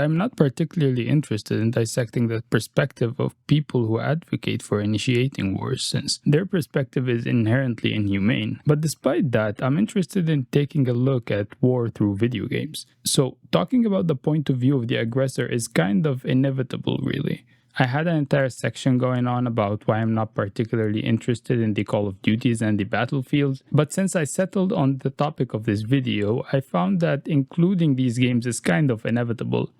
I'm not particularly interested in dissecting the perspective of people who advocate for initiating wars, since their perspective is inherently inhumane. But despite that, I'm interested in taking a look at war through video games. So, talking about the point of view of the aggressor is kind of inevitable, really. I had an entire section going on about why I'm not particularly interested in the Call of Duties and the Battlefields, but since I settled on the topic of this video, I found that including these games is kind of inevitable.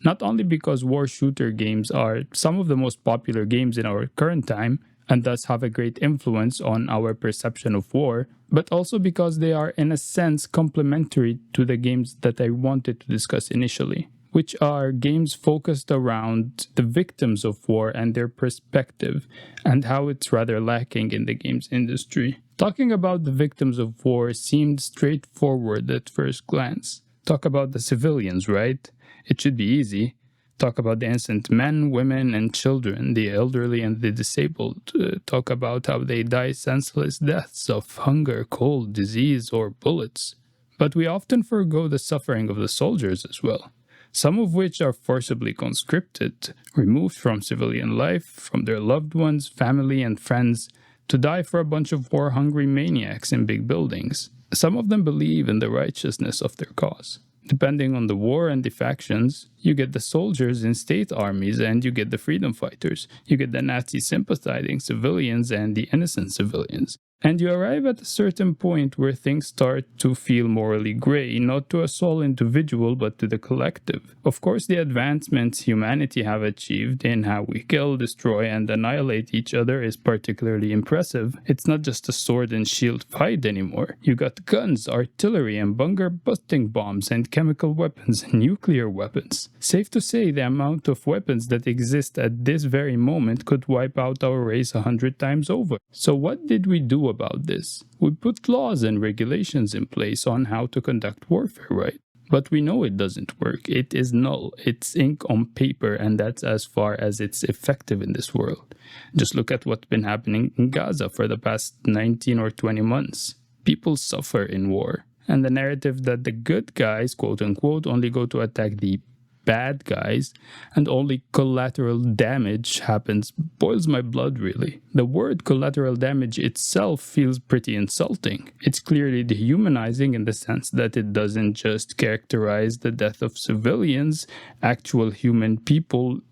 Not only because war shooter games are some of the most popular games in our current time, and thus have a great influence on our perception of war, but also because they are in a sense complementary to the games that I wanted to discuss initially, which are games focused around the victims of war and their perspective, and how it's rather lacking in the games industry. Talking about the victims of war seemed straightforward at first glance. Talk about the civilians, right? It should be easy. Talk about the innocent men, women, and children, the elderly and the disabled. Talk about how they die senseless deaths of hunger, cold, disease, or bullets. But we often forgo the suffering of the soldiers as well, some of which are forcibly conscripted, removed from civilian life, from their loved ones, family, and friends, to die for a bunch of war-hungry maniacs in big buildings. Some of them believe in the righteousness of their cause. Depending on the war and the factions, you get the soldiers in state armies and you get the freedom fighters. You get the Nazi sympathizing civilians and the innocent civilians. And you arrive at a certain point where things start to feel morally grey, not to a sole individual but to the collective. Of course, the advancements humanity have achieved in how we kill, destroy, and annihilate each other is particularly impressive. It's not just a sword and shield fight anymore. You got guns, artillery, and bunker-busting bombs, and chemical weapons, and nuclear weapons. Safe to say, the amount of weapons that exist at this very moment could wipe out our race 100 times over. So what did we do about this? We put laws and regulations in place on how to conduct warfare, right? But we know it doesn't work. It is null. It's ink on paper, and that's as far as it's effective in this world. Just look at what's been happening in Gaza for the past 19 or 20 months. People suffer in war. And the narrative that the good guys, quote unquote, only go to attack the bad guys and only collateral damage happens boils my blood, really. The word collateral damage itself feels pretty insulting. It's clearly dehumanizing in the sense that it doesn't just characterize the death of civilians, actual human people,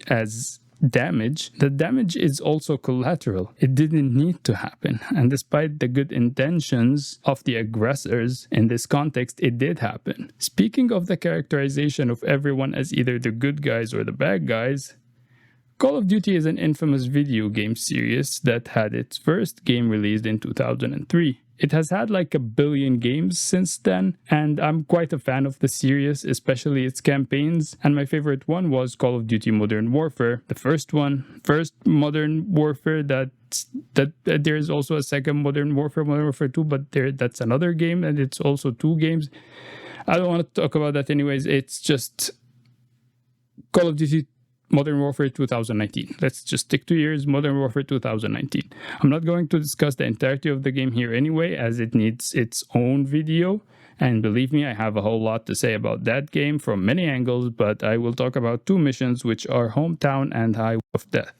as damage. The damage is also collateral. It didn't need to happen. And despite the good intentions of the aggressors in this context, it did happen. Speaking of the characterization of everyone as either the good guys or the bad guys, Call of Duty is an infamous video game series that had its first game released in 2003. It has had like 1 billion games since then, and I'm quite a fan of the series, especially its campaigns, and my favorite one was Call of Duty Modern Warfare, the first Modern Warfare that there is also a second Modern Warfare 2, but that's another game, and it's also 2 games. I don't want to talk about that anyways. It's just Call of Duty Modern Warfare 2019. Let's just stick to years, Modern Warfare 2019. I'm not going to discuss the entirety of the game here anyway, as it needs its own video. And believe me, I have a whole lot to say about that game from many angles, but I will talk about 2 missions, which are Hometown and Highway of Death.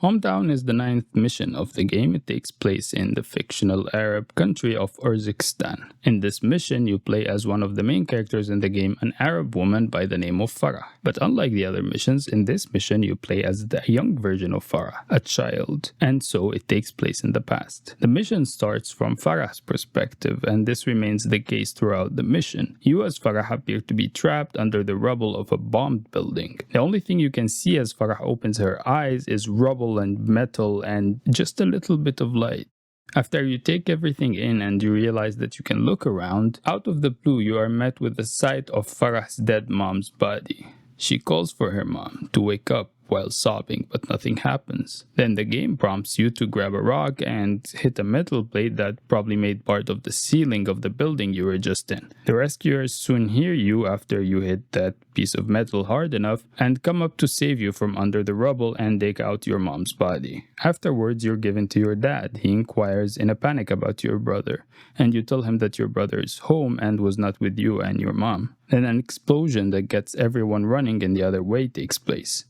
Hometown is the 9th mission of the game. It takes place in the fictional Arab country of Urzikstan. In this mission, you play as one of the main characters in the game, an Arab woman by the name of Farah. But unlike the other missions, in this mission you play as the young version of Farah, a child, and so it takes place in the past. The mission starts from Farah's perspective, and this remains the case throughout the mission. You as Farah appear to be trapped under the rubble of a bombed building. The only thing you can see as Farah opens her eyes is rubble and metal and just a little bit of light. After you take everything in and you realize that you can look around, out of the blue you are met with the sight of Farah's dead mom's body. She calls for her mom to wake up, while sobbing, but nothing happens. Then the game prompts you to grab a rock and hit a metal plate that probably made part of the ceiling of the building you were just in. The rescuers soon hear you after you hit that piece of metal hard enough and come up to save you from under the rubble and dig out your mom's body. Afterwards, you're given to your dad. He inquires in a panic about your brother, and you tell him that your brother is home and was not with you and your mom. Then an explosion that gets everyone running in the other way takes place.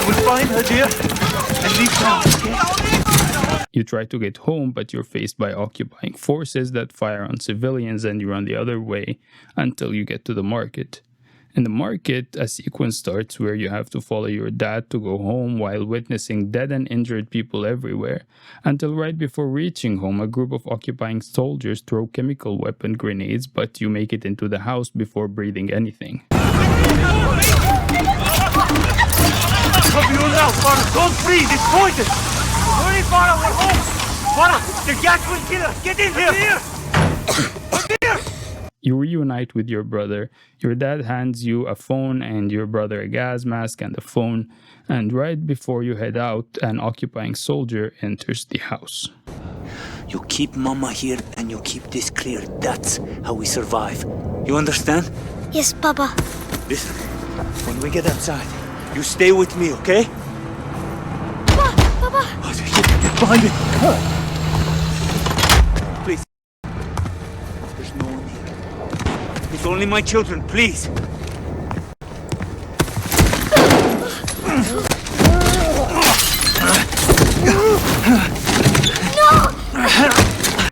We'll find her, dear, and leave town, okay? You try to get home, but you're faced by occupying forces that fire on civilians, and you run the other way until you get to the market. In the market, a sequence starts where you have to follow your dad to go home while witnessing dead and injured people everywhere, until right before reaching home, a group of occupying soldiers throw chemical weapon grenades, but you make it into the house before breathing anything. Cover you now, Farah. Don't breathe. It's poison. Hurry, Farah. We're home. Farah, the gas will kill us. Get in here. Come here. You reunite with your brother. Your dad hands you a phone and your brother a gas mask and a phone. And right before you head out, an occupying soldier enters the house. You keep Mama here and you keep this clear. That's how we survive. You understand? Yes, Papa. Listen, when we get outside, you stay with me, okay? Papa! Get behind me! Please. There's no one here. It's only my children, please.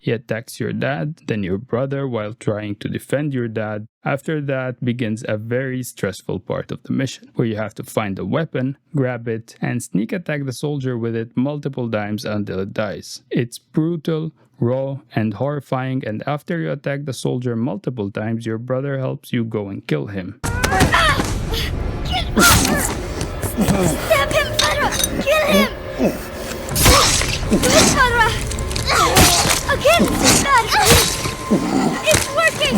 He attacks your dad, then your brother while trying to defend your dad. After that begins a very stressful part of the mission, where you have to find a weapon, grab it, and sneak attack the soldier with it multiple times until it dies. It's brutal, raw, and horrifying, and after you attack the soldier multiple times, your brother helps you go and kill him. Get over! Stab him, Farah! Kill him! Do it, Farah! Again, Dad! It's working!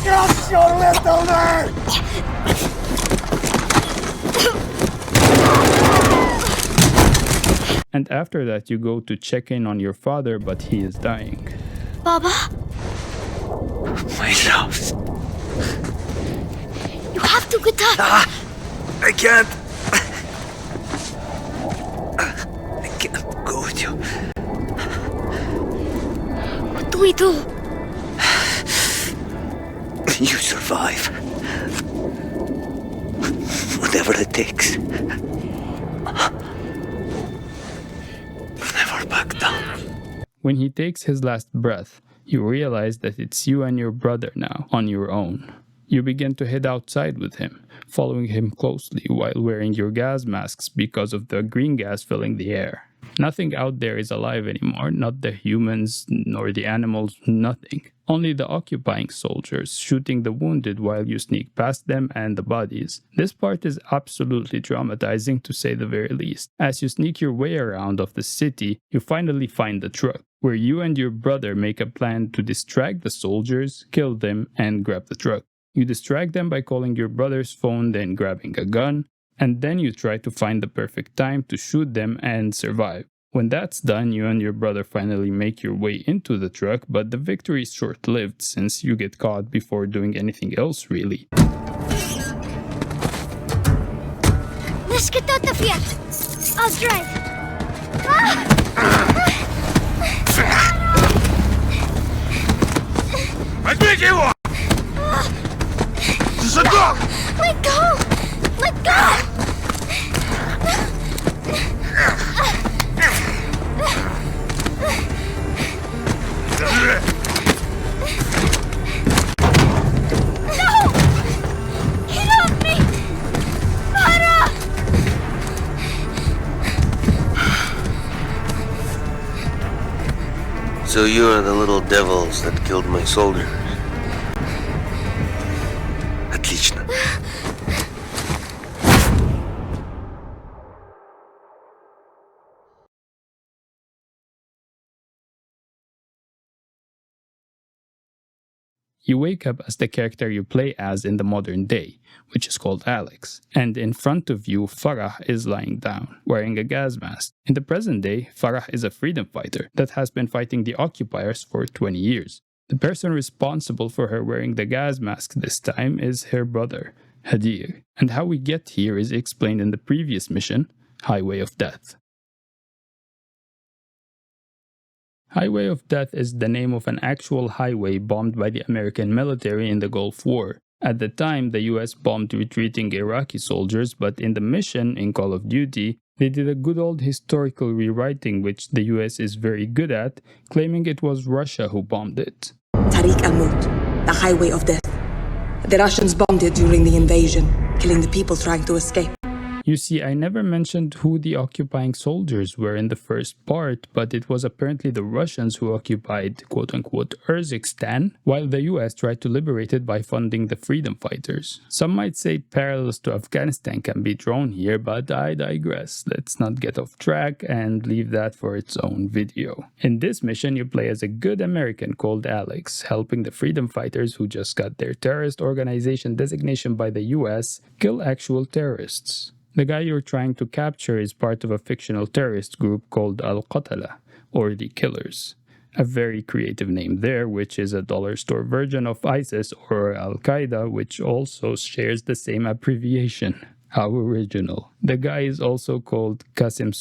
Just your little man! And after that, you go to check in on your father, but he is dying. Baba? My love. You have to get up! I can't. I can't go with you. What do we do? You survive. Whatever it takes. Never back down. When he takes his last breath, you realize that it's you and your brother now, on your own. You begin to head outside with him, following him closely while wearing your gas masks because of the green gas filling the air. Nothing out there is alive anymore, not the humans nor the animals, nothing. Only the occupying soldiers shooting the wounded while you sneak past them and the bodies. This part is absolutely traumatizing to say the very least. As you sneak your way around of the city, you finally find the truck, where you and your brother make a plan to distract the soldiers, kill them, and grab the truck. You distract them by calling your brother's phone, then grabbing a gun, and then you try to find the perfect time to shoot them and survive. When that's done, you and your brother finally make your way into the truck, but the victory is short-lived since you get caught before doing anything else really. Let's get out of here! I'll drive! Let go! Let go! No! Get off me! Farah! So you are the little devils that killed my soldiers. Отлично. You wake up as the character you play as in the modern day, which is called Alex, and in front of you Farah is lying down, wearing a gas mask. In the present day, Farah is a freedom fighter that has been fighting the occupiers for 20 years. The person responsible for her wearing the gas mask this time is her brother, Hadir, and how we get here is explained in the previous mission, Highway of Death. Highway of Death is the name of an actual highway bombed by the American military in the Gulf War. At the time, the US bombed retreating Iraqi soldiers, but in the mission in Call of Duty, they did a good old historical rewriting which the US is very good at, claiming it was Russia who bombed it. Tariq al-Maut, the Highway of Death. The Russians bombed it during the invasion, killing the people trying to escape. You see, I never mentioned who the occupying soldiers were in the first part, but it was apparently the Russians who occupied quote-unquote Urzikstan, while the US tried to liberate it by funding the freedom fighters. Some might say parallels to Afghanistan can be drawn here, but I digress. Let's not get off track and leave that for its own video. In this mission, you play as a good American called Alex, helping the freedom fighters who just got their terrorist organization designation by the US kill actual terrorists. The guy you're trying to capture is part of a fictional terrorist group called Al-Qatala, or the Killers. A very creative name there, which is a dollar store version of ISIS or Al-Qaeda, which also shares the same abbreviation. How original. The guy is also called Qasim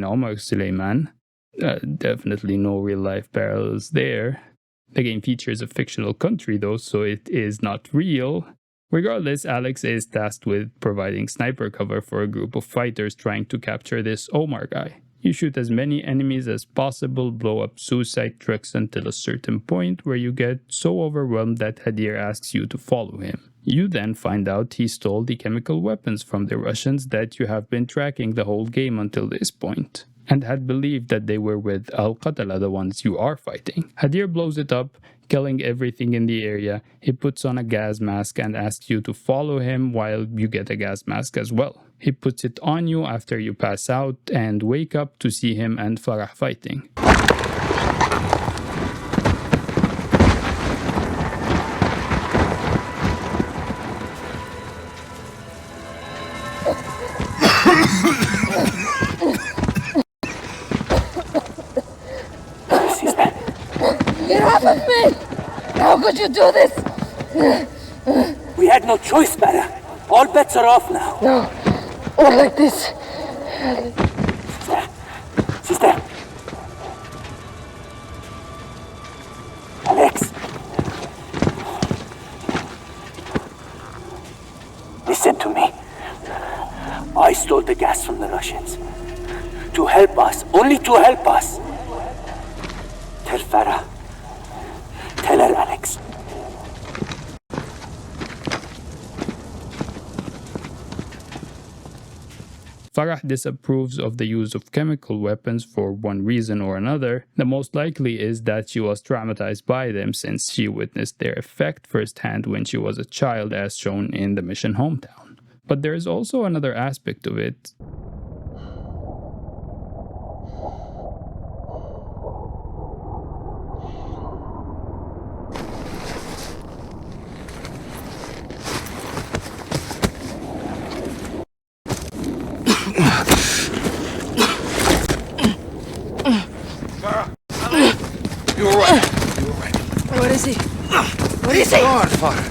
Omar Suleiman. Definitely no real-life parallels there. The game features a fictional country though, so it is not real. Regardless, Alex is tasked with providing sniper cover for a group of fighters trying to capture this Omar guy. You shoot as many enemies as possible, blow up suicide trucks until a certain point where you get so overwhelmed that Hadir asks you to follow him. You then find out he stole the chemical weapons from the Russians that you have been tracking the whole game until this point, and had believed that they were with Al-Qatala, the ones you are fighting. Hadir blows it up, killing everything in the area. He puts on a gas mask and asks you to follow him while you get a gas mask as well. He puts it on you after you pass out and wake up to see him and Farah fighting. Get off of me! How could you do this? We had no choice, Mara. All bets are off now. No, not like this. Sister. Alex. Listen to me. I stole the gas from the Russians. To help us. Only to help us. Tell Farah. Tell her, Alex. Farah disapproves of the use of chemical weapons for one reason or another. The most likely is that she was traumatized by them since she witnessed their effect firsthand when she was a child, as shown in the mission hometown. But there is also another aspect of it. You're right. You're right. What is he? What is he? God, Father.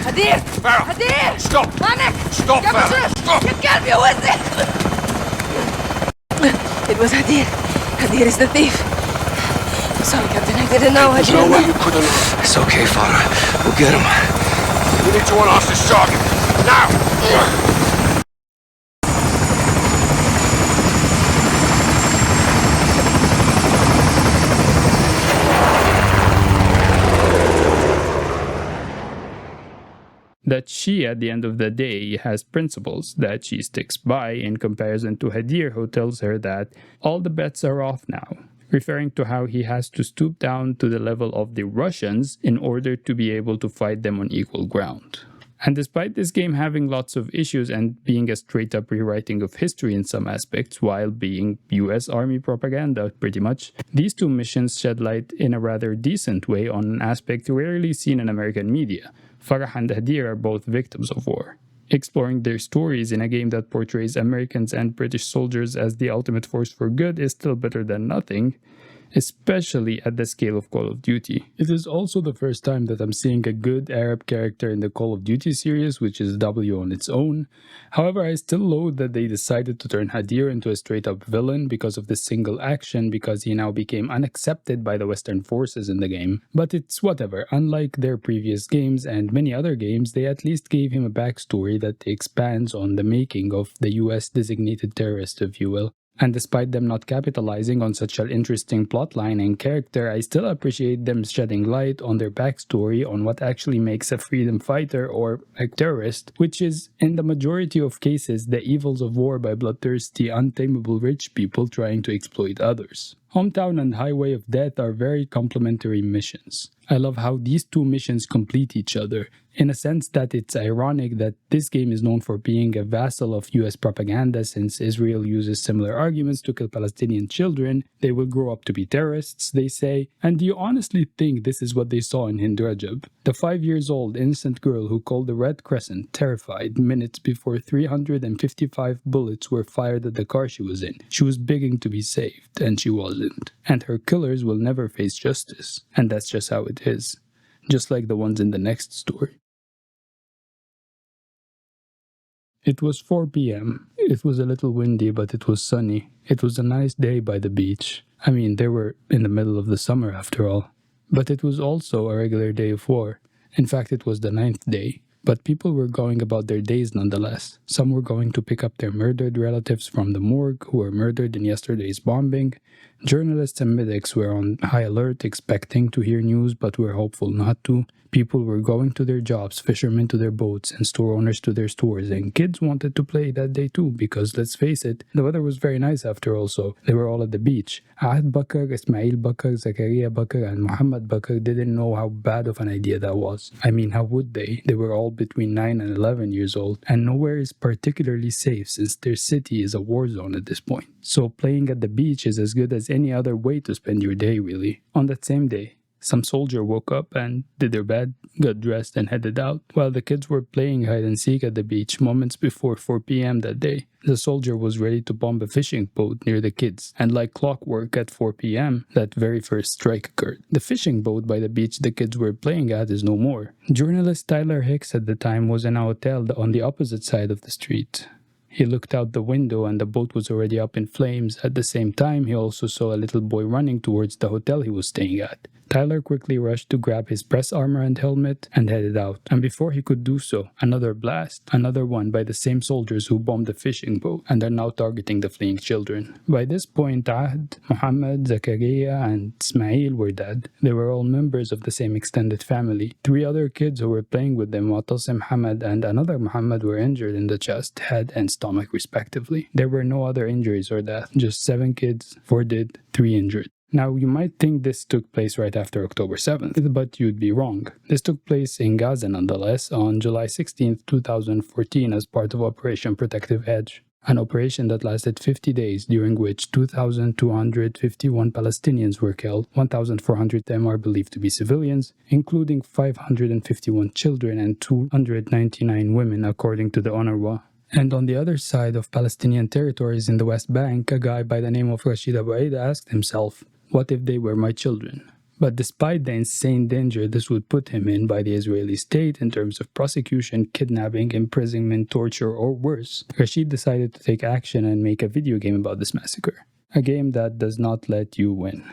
Hadir! Farah! Hadir! Stop! Manek! Stop, Farah! Stop! You can't be with it! It was Hadir. Hadir is the thief. Sorry, Captain, I didn't know. There's no way you could have... It's okay, Father. We'll get him. We need to unhouse this target. Now! That she, at the end of the day, has principles that she sticks by in comparison to Hadir, who tells her that all the bets are off now, referring to how he has to stoop down to the level of the Russians in order to be able to fight them on equal ground. And despite this game having lots of issues and being a straight-up rewriting of history in some aspects, while being US Army propaganda pretty much, these two missions shed light in a rather decent way on an aspect rarely seen in American media. Farah and Hadir are both victims of war. Exploring their stories in a game that portrays Americans and British soldiers as the ultimate force for good is still better than nothing, especially at the scale of Call of Duty. It is also the first time that I'm seeing a good Arab character in the Call of Duty series, which is W on its own. However, I still loathe that they decided to turn Hadir into a straight-up villain because of this single action, because he now became unaccepted by the Western forces in the game. But it's whatever. Unlike their previous games and many other games, they at least gave him a backstory that expands on the making of the US designated terrorist, if you will. And despite them not capitalizing on such an interesting plotline and character, I still appreciate them shedding light on their backstory on what actually makes a freedom fighter or a terrorist, which is, in the majority of cases, the evils of war by bloodthirsty, untamable rich people trying to exploit others. Hometown and Highway of Death are very complementary missions. I love how these two missions complete each other, in a sense that it's ironic that this game is known for being a vassal of US propaganda since Israel uses similar arguments to kill Palestinian children. They will grow up to be terrorists, they say. And do you honestly think this is what they saw in Hind Rajab? The 5-year-old innocent girl who called the Red Crescent terrified minutes before 355 bullets were fired at the car she was in. She was begging to be saved, and she wasn't. And her killers will never face justice. And that's just how it is. Just like the ones in the next story. It was 4 p.m. It was a little windy, but it was sunny. It was a nice day by the beach. I mean, they were in the middle of the summer after all. But it was also a regular day of war. In fact, it was the 9th day. But people were going about their days nonetheless. Some were going to pick up their murdered relatives from the morgue who were murdered in yesterday's bombing. Journalists and medics were on high alert, expecting to hear news but were hopeful not to. People were going to their jobs, fishermen to their boats, and store owners to their stores, and kids wanted to play that day too because, let's face it, the weather was very nice after all, so they were all at the beach. Ahad Bakr, Ismail Bakr, Zakaria Bakr, and Muhammad Bakr didn't know how bad of an idea that was. I mean, how would they? They were all between 9 and 11 years old, and nowhere is particularly safe since their city is a war zone at this point. So playing at the beach is as good as any other way to spend your day, really. On that same day, some soldier woke up and did their bed, got dressed and headed out, while the kids were playing hide and seek at the beach moments before 4 p.m. that day. The soldier was ready to bomb a fishing boat near the kids, and like clockwork at 4 p.m., that very first strike occurred. The fishing boat by the beach the kids were playing at is no more. Journalist Tyler Hicks at the time was in a hotel on the opposite side of the street. He looked out the window and the boat was already up in flames. At the same time, he also saw a little boy running towards the hotel he was staying at. Tyler quickly rushed to grab his press armor and helmet and headed out. And before he could do so, another blast, another one by the same soldiers who bombed the fishing boat and are now targeting the fleeing children. By this point, Ahd, Muhammad, Zakaria, and Ismail were dead. They were all members of the same extended family. 3 other kids who were playing with them, Watasim Hamad and another Muhammad, were injured in the chest, head, and stomach respectively. There were no other injuries or death, just 7 kids, 4 dead, 3 injured. Now, you might think this took place right after October 7th, but you'd be wrong. This took place in Gaza nonetheless on July 16, 2014 as part of Operation Protective Edge, an operation that lasted 50 days during which 2,251 Palestinians were killed, 1,400 of them are believed to be civilians, including 551 children and 299 women according to the UNRWA. And on the other side of Palestinian territories in the West Bank, a guy by the name of Rasheed AbuAidah asked himself, what if they were my children? But despite the insane danger this would put him in by the Israeli state in terms of prosecution, kidnapping, imprisonment, torture, or worse, Rasheed decided to take action and make a video game about this massacre. A game that does not let you win.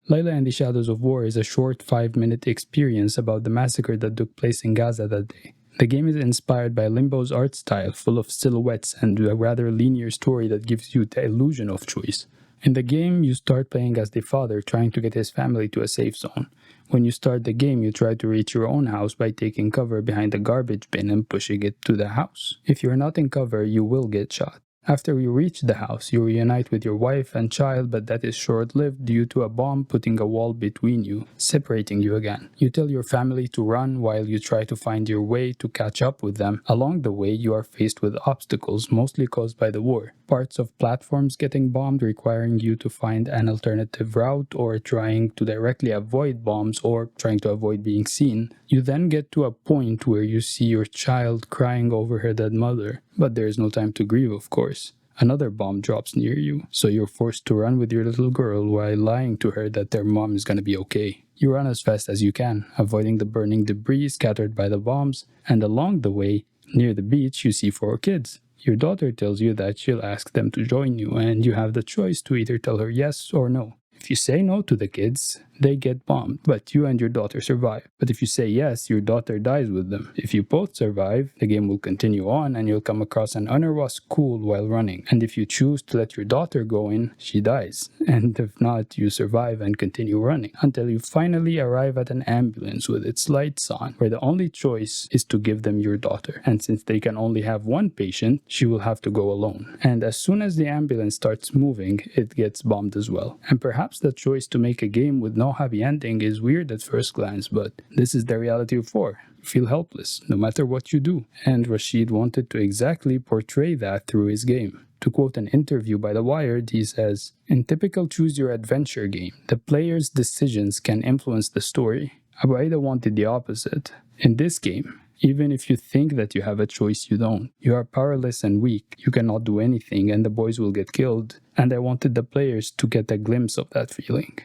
Liyla and the Shadows of War is a short 5-minute experience about the massacre that took place in Gaza that day. The game is inspired by Limbo's art style, full of silhouettes and a rather linear story that gives you the illusion of choice. In the game, you start playing as the father trying to get his family to a safe zone. When you start the game, you try to reach your own house by taking cover behind a garbage bin and pushing it to the house. If you're not in cover, you will get shot. After you reach the house, you reunite with your wife and child, but that is short-lived due to a bomb putting a wall between you, separating you again. You tell your family to run while you try to find your way to catch up with them. Along the way, you are faced with obstacles mostly caused by the war. Parts of platforms getting bombed requiring you to find an alternative route, or trying to directly avoid bombs, or trying to avoid being seen. You then get to a point where you see your child crying over her dead mother, but there is no time to grieve, of course. Another bomb drops near you, so you're forced to run with your little girl while lying to her that their mom is gonna be okay. You run as fast as you can, avoiding the burning debris scattered by the bombs, and along the way, near the beach, you see 4 kids. Your daughter tells you that she'll ask them to join you, and you have the choice to either tell her yes or no. If you say no to the kids, they get bombed, but you and your daughter survive. But if you say yes, your daughter dies with them. If you both survive, the game will continue on and you'll come across an UNRWA school while running. And if you choose to let your daughter go in, she dies. And if not, you survive and continue running until you finally arrive at an ambulance with its lights on, where the only choice is to give them your daughter. And since they can only have one patient, she will have to go alone. And as soon as the ambulance starts moving, it gets bombed as well. And perhaps the choice to make a game with no happy ending is weird at first glance, but this is the reality of war. You feel helpless, no matter what you do. And Rasheed wanted to exactly portray that through his game. To quote an interview by The Wired, he says, "In typical choose-your-adventure game, the player's decisions can influence the story. AbuAidah wanted the opposite. In this game, even if you think that you have a choice, you don't. You are powerless and weak. You cannot do anything and the boys will get killed. And I wanted the players to get a glimpse of that feeling."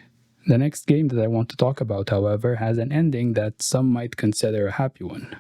The next game that I want to talk about, however, has an ending that some might consider a happy one.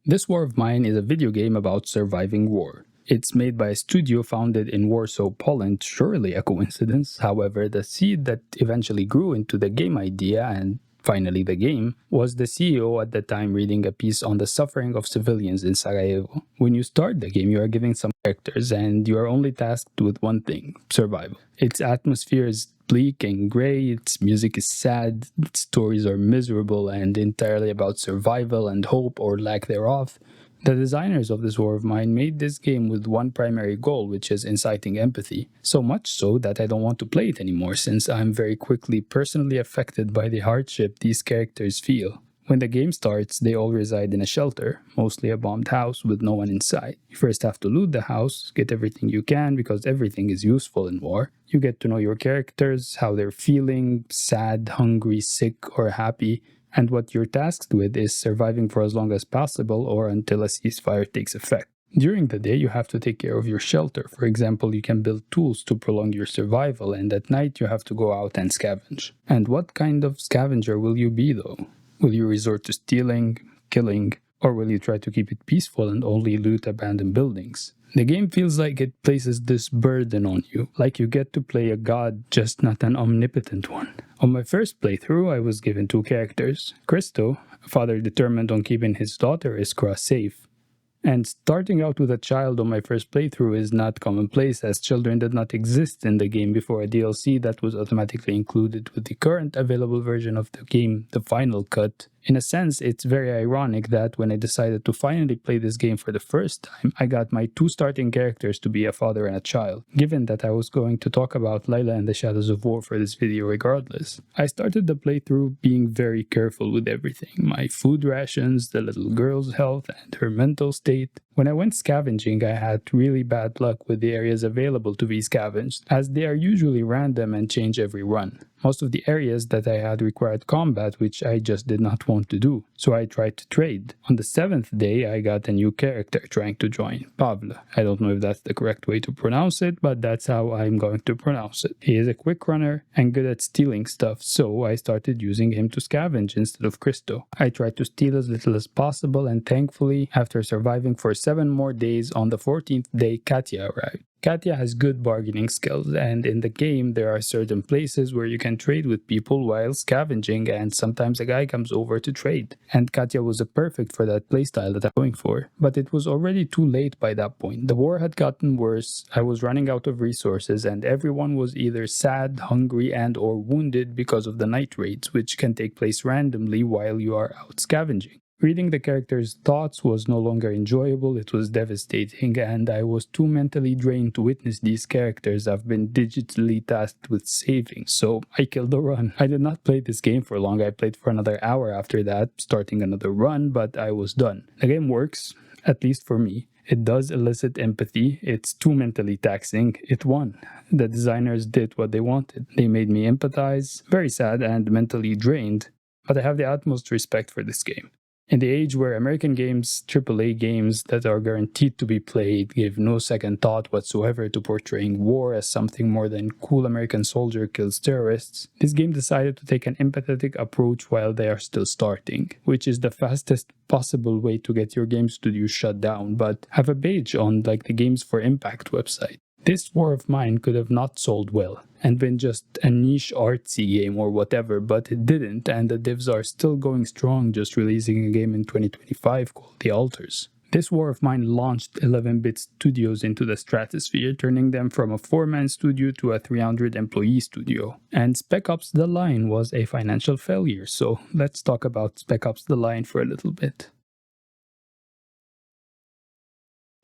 This War of Mine is a video game about surviving war. It's made by a studio founded in Warsaw, Poland, surely a coincidence. However, the seed that eventually grew into the game idea and finally the game was the CEO at the time reading a piece on the suffering of civilians in Sarajevo. When you start the game, you are given some characters and you are only tasked with one thing: survival. Its atmosphere is bleak and grey, its music is sad, its stories are miserable and entirely about survival and hope or lack thereof. The designers of this War of Mine made this game with one primary goal, which is inciting empathy. So much so that I don't want to play it anymore, since I'm very quickly personally affected by the hardship these characters feel. When the game starts, they all reside in a shelter, mostly a bombed house with no one inside. You first have to loot the house, get everything you can because everything is useful in war. You get to know your characters, how they're feeling, sad, hungry, sick, or happy. And what you're tasked with is surviving for as long as possible or until a ceasefire takes effect. During the day, you have to take care of your shelter. For example, you can build tools to prolong your survival, and at night you have to go out and scavenge. And what kind of scavenger will you be though? Will you resort to stealing, killing, or will you try to keep it peaceful and only loot abandoned buildings? The game feels like it places this burden on you, like you get to play a god, just not an omnipotent one. On my first playthrough, I was given 2 characters. Christo, a father determined on keeping his daughter Iskra safe. And starting out with a child on my first playthrough is not commonplace, as children did not exist in the game before a DLC that was automatically included with the current available version of the game, the Final Cut. In a sense, it's very ironic that when I decided to finally play this game for the first time, I got my 2 starting characters to be a father and a child, given that I was going to talk about Liyla and the Shadows of War for this video regardless. I started the playthrough being very careful with everything: my food rations, the little girl's health, and her mental state. When I went scavenging, I had really bad luck with the areas available to be scavenged, as they are usually random and change every run. Most of the areas that I had required combat, which I just did not want to do, so I tried to trade. On the 7th day, I got a new character trying to join, Pavle. I don't know if that's the correct way to pronounce it, but that's how I'm going to pronounce it. He is a quick runner and good at stealing stuff, so I started using him to scavenge instead of Christo. I tried to steal as little as possible, and thankfully, after surviving for 7 more days, on the 14th day, Katya arrived. Katya has good bargaining skills, and in the game there are certain places where you can trade with people while scavenging, and sometimes a guy comes over to trade. And Katya was perfect for that playstyle that I'm going for. But it was already too late by that point. The war had gotten worse, I was running out of resources, and everyone was either sad, hungry, and or wounded because of the night raids, which can take place randomly while you are out scavenging. Reading the characters' thoughts was no longer enjoyable, it was devastating, and I was too mentally drained to witness these characters I've been digitally tasked with saving, so I killed the run. I did not play this game for long, I played for another hour after that, starting another run, but I was done. The game works, at least for me. It does elicit empathy, it's too mentally taxing, it won. The designers did what they wanted. They made me empathize, very sad and mentally drained, but I have the utmost respect for this game. In the age where American games, AAA games that are guaranteed to be played, give no second thought whatsoever to portraying war as something more than cool American soldier kills terrorists, this game decided to take an empathetic approach while they are still starting, which is the fastest possible way to get your game studio shut down, but have a page on like the Games for Impact website. This War of Mine could have not sold well and been just a niche artsy game or whatever, but it didn't, and the devs are still going strong, just releasing a game in 2025 called The Altars. This War of Mine launched 11-bit studios into the stratosphere, turning them from a 4-man studio to a 300-employee studio. And Spec Ops The Line was a financial failure, so let's talk about Spec Ops The Line for a little bit.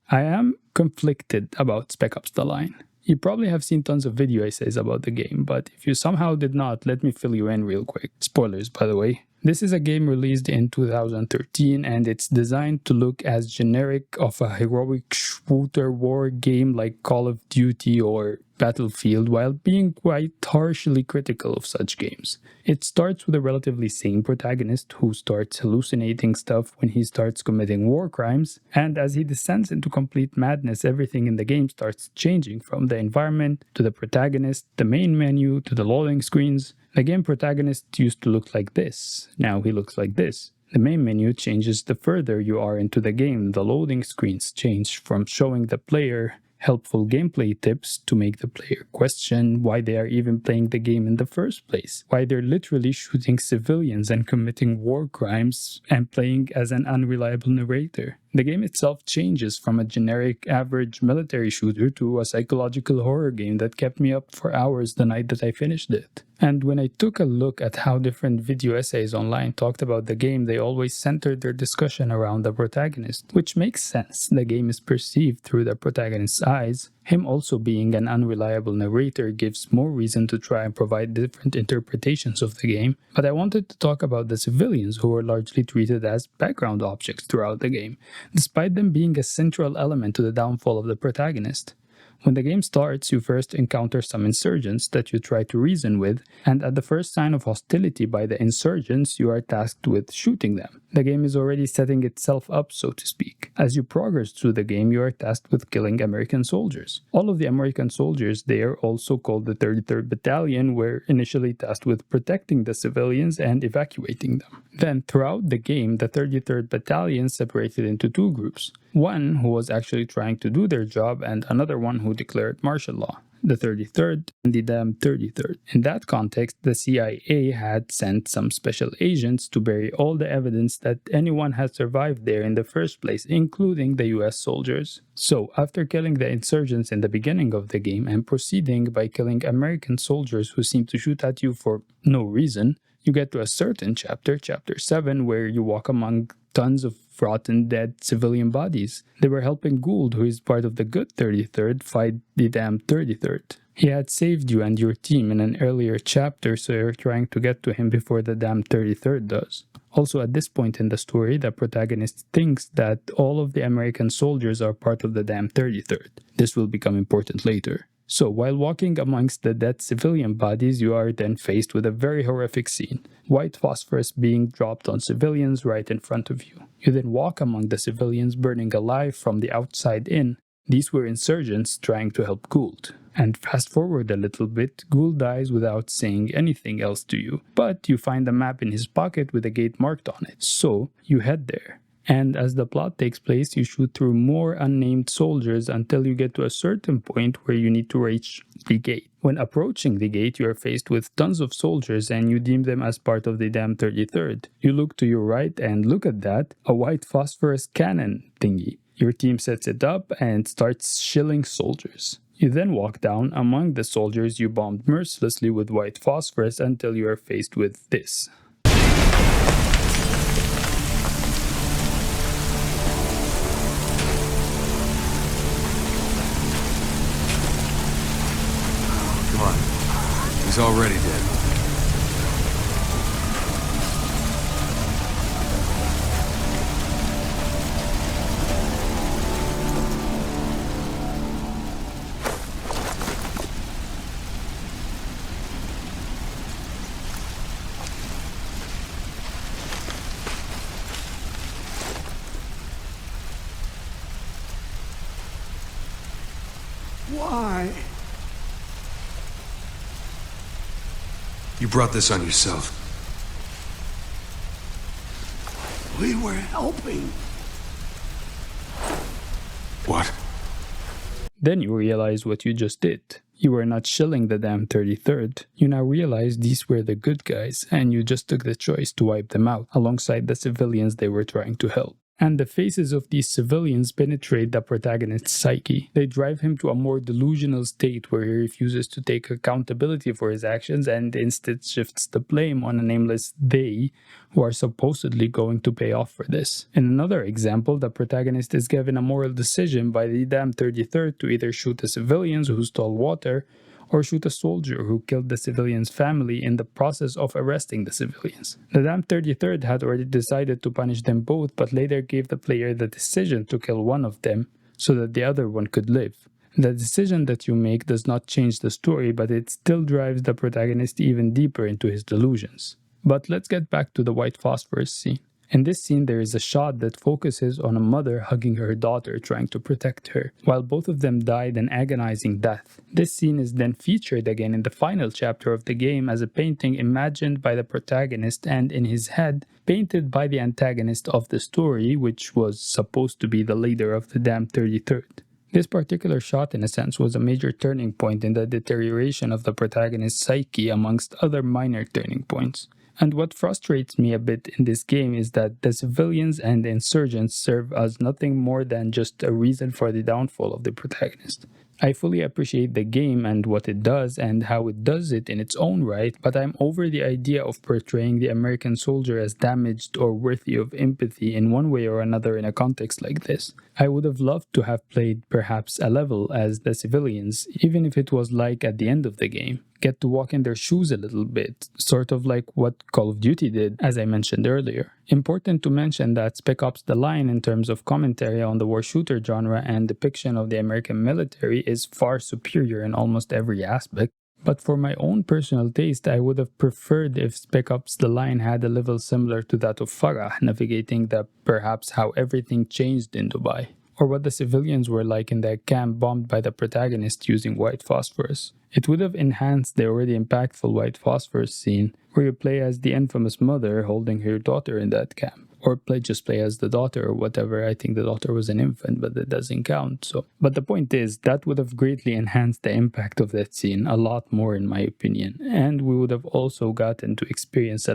I am conflicted about Spec Ops The Line. You probably have seen tons of video essays about the game, but if you somehow did not, let me fill you in real quick. Spoilers, by the way. This is a game released in 2013 and it's designed to look as generic of a heroic shooter war game like Call of Duty or Battlefield while being quite harshly critical of such games. It starts with a relatively sane protagonist who starts hallucinating stuff when he starts committing war crimes, and as he descends into complete madness, everything in the game starts changing from the environment to the protagonist, the main menu to the loading screens. The game protagonist used to look like this, now he looks like this. The main menu changes the further you are into the game. The loading screens change from showing the player helpful gameplay tips to make the player question why they are even playing the game in the first place, why they're literally shooting civilians and committing war crimes and playing as an unreliable narrator. The game itself changes from a generic average military shooter to a psychological horror game that kept me up for hours the night that I finished it. And when I took a look at how different video essays online talked about the game, they always centered their discussion around the protagonist, which makes sense. The game is perceived through the protagonist's eyes. Him also being an unreliable narrator gives more reason to try and provide different interpretations of the game, but I wanted to talk about the civilians who were largely treated as background objects throughout the game, despite them being a central element to the downfall of the protagonist. When the game starts, you first encounter some insurgents that you try to reason with, and at the first sign of hostility by the insurgents, you are tasked with shooting them. The game is already setting itself up, so to speak. As you progress through the game, you are tasked with killing American soldiers. All of the American soldiers there, also called the 33rd Battalion, were initially tasked with protecting the civilians and evacuating them. Then, throughout the game, the 33rd Battalion separated into two groups. One who was actually trying to do their job and another one who declared martial law. The 33rd and the damn 33rd. In that context, the CIA had sent some special agents to bury all the evidence that anyone had survived there in the first place, including the US soldiers. So, after killing the insurgents in the beginning of the game and proceeding by killing American soldiers who seem to shoot at you for no reason, you get to a certain chapter, chapter 7, where you walk among tons of rotten dead civilian bodies. They were helping Gould, who is part of the good 33rd, fight the damn 33rd. He had saved you and your team in an earlier chapter, so you're trying to get to him before the damn 33rd does. Also, at this point in the story, the protagonist thinks that all of the American soldiers are part of the damn 33rd. This will become important later. So, while walking amongst the dead civilian bodies, you are then faced with a very horrific scene. White phosphorus being dropped on civilians right in front of you. You then walk among the civilians burning alive from the outside in. These were insurgents trying to help Gould. And fast forward a little bit, Gould dies without saying anything else to you. But you find a map in his pocket with a gate marked on it. So, you head there. And as the plot takes place, you shoot through more unnamed soldiers until you get to a certain point where you need to reach the gate. When approaching the gate, you are faced with tons of soldiers and you deem them as part of the damn 33rd. You look to your right and look at that, a white phosphorus cannon thingy. Your team sets it up and starts shilling soldiers. You then walk down among the soldiers you bombed mercilessly with white phosphorus until you are faced with this. He's already dead. Why? You brought this on yourself. We were helping. What? Then you realize what you just did. You were not shilling the damn 33rd. You now realize these were the good guys, and you just took the choice to wipe them out, alongside the civilians they were trying to help. And the faces of these civilians penetrate the protagonist's psyche. They drive him to a more delusional state where he refuses to take accountability for his actions and instead shifts the blame on a nameless they who are supposedly going to pay off for this. In another example, the protagonist is given a moral decision by the damn 33rd to either shoot the civilians who stole water or shoot a soldier who killed the civilian's family in the process of arresting the civilians. The damn 33rd had already decided to punish them both, but later gave the player the decision to kill one of them so that the other one could live. The decision that you make does not change the story, but it still drives the protagonist even deeper into his delusions. But let's get back to the white phosphorus scene. In this scene, there is a shot that focuses on a mother hugging her daughter trying to protect her, while both of them died an agonizing death. This scene is then featured again in the final chapter of the game as a painting imagined by the protagonist and, in his head, painted by the antagonist of the story, which was supposed to be the leader of the damn 33rd. This particular shot, in a sense, was a major turning point in the deterioration of the protagonist's psyche amongst other minor turning points. And what frustrates me a bit in this game is that the civilians and the insurgents serve as nothing more than just a reason for the downfall of the protagonist. I fully appreciate the game and what it does and how it does it in its own right, but I'm over the idea of portraying the American soldier as damaged or worthy of empathy in one way or another in a context like this. I would have loved to have played perhaps a level as the civilians, even if it was like at the end of the game. Get to walk in their shoes a little bit, sort of like what Call of Duty did, as I mentioned earlier. Important to mention that Spec Ops The Line, in terms of commentary on the war shooter genre and depiction of the American military, is far superior in almost every aspect. But for my own personal taste, I would have preferred if Spec Ops The Line had a level similar to that of Farah, navigating perhaps how everything changed in Dubai, or what the civilians were like in that camp bombed by the protagonist using white phosphorus. It would have enhanced the already impactful white phosphorus scene, where you play as the infamous mother holding her daughter in that camp. Or just play as the daughter or whatever. I think the daughter was an infant, but that doesn't count. But the point is, that would have greatly enhanced the impact of that scene, a lot more in my opinion. And we would have also gotten to experience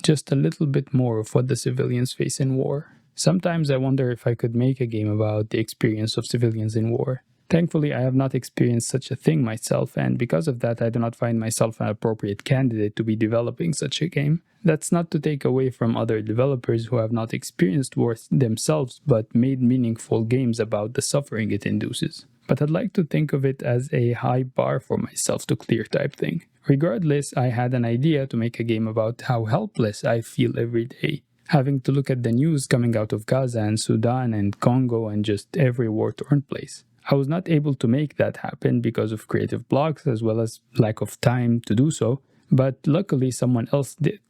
just a little bit more of what the civilians face in war. Sometimes I wonder if I could make a game about the experience of civilians in war. Thankfully, I have not experienced such a thing myself, and because of that, I do not find myself an appropriate candidate to be developing such a game. That's not to take away from other developers who have not experienced war themselves, but made meaningful games about the suffering it induces. But I'd like to think of it as a high bar for myself to clear type thing. Regardless, I had an idea to make a game about how helpless I feel every day, having to look at the news coming out of Gaza and Sudan and Congo and just every war-torn place. I was not able to make that happen because of creative blocks as well as lack of time to do so, but luckily someone else did.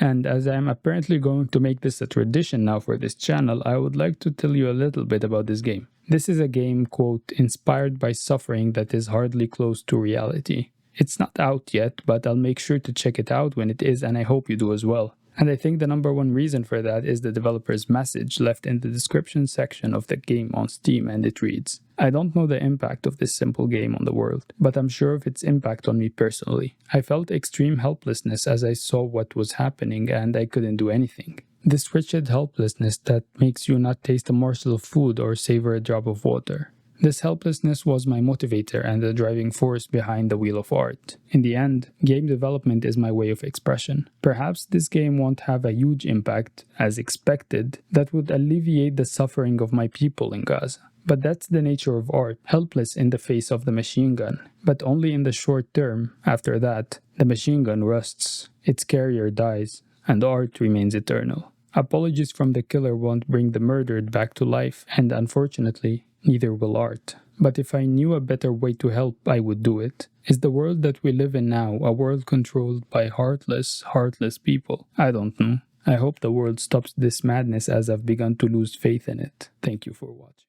And as I am apparently going to make this a tradition now for this channel, I would like to tell you a little bit about this game. This is a game, quote, inspired by suffering that is hardly close to reality. It's not out yet, but I'll make sure to check it out when it is, and I hope you do as well. And I think the number one reason for that is the developer's message left in the description section of the game on Steam, and it reads, I don't know the impact of this simple game on the world, but I'm sure of its impact on me personally. I felt extreme helplessness as I saw what was happening and I couldn't do anything. This wretched helplessness that makes you not taste a morsel of food or savor a drop of water. This helplessness was my motivator and the driving force behind the wheel of art. In the end, game development is my way of expression. Perhaps this game won't have a huge impact, as expected, that would alleviate the suffering of my people in Gaza. But that's the nature of art, helpless in the face of the machine gun. But only in the short term. After that, the machine gun rusts, its carrier dies, and art remains eternal. Apologies from the killer won't bring the murdered back to life, and unfortunately, neither will art. But if I knew a better way to help, I would do it. Is the world that we live in now a world controlled by heartless people? I don't know. I hope the world stops this madness as I've begun to lose faith in it. Thank you for watching.